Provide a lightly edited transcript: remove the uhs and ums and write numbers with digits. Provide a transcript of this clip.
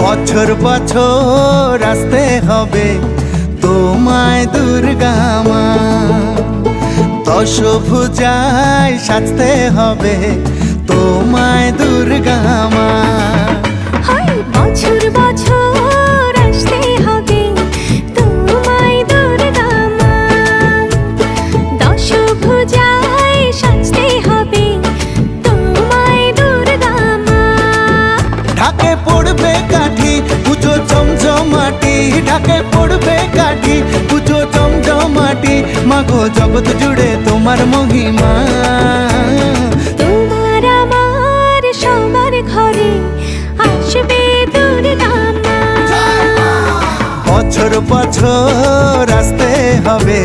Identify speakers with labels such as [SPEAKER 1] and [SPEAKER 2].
[SPEAKER 1] বছর বছর আসতে হবে তোমায় দুর্গা মা, দশভুজায় সাজতে হবে তোমায় দুর্গা মা।
[SPEAKER 2] বছর বছর আসতে হবে তোমায় দুর্গা মা, দশভুজায় সাজতে হবে তোমায় দুর্গা মা।
[SPEAKER 1] ঢাকে পড়বে কাঠি পুজো জমজমাটি, ঢাকে পড়বে কাঠি পুজো জমজমাটি, মাগো জগৎ জুড়ে তোমার মহিমা।
[SPEAKER 2] তোমার আমার সবার ঘরে আসবে দুর্গা মা,
[SPEAKER 1] বছর বছর আসতে হবে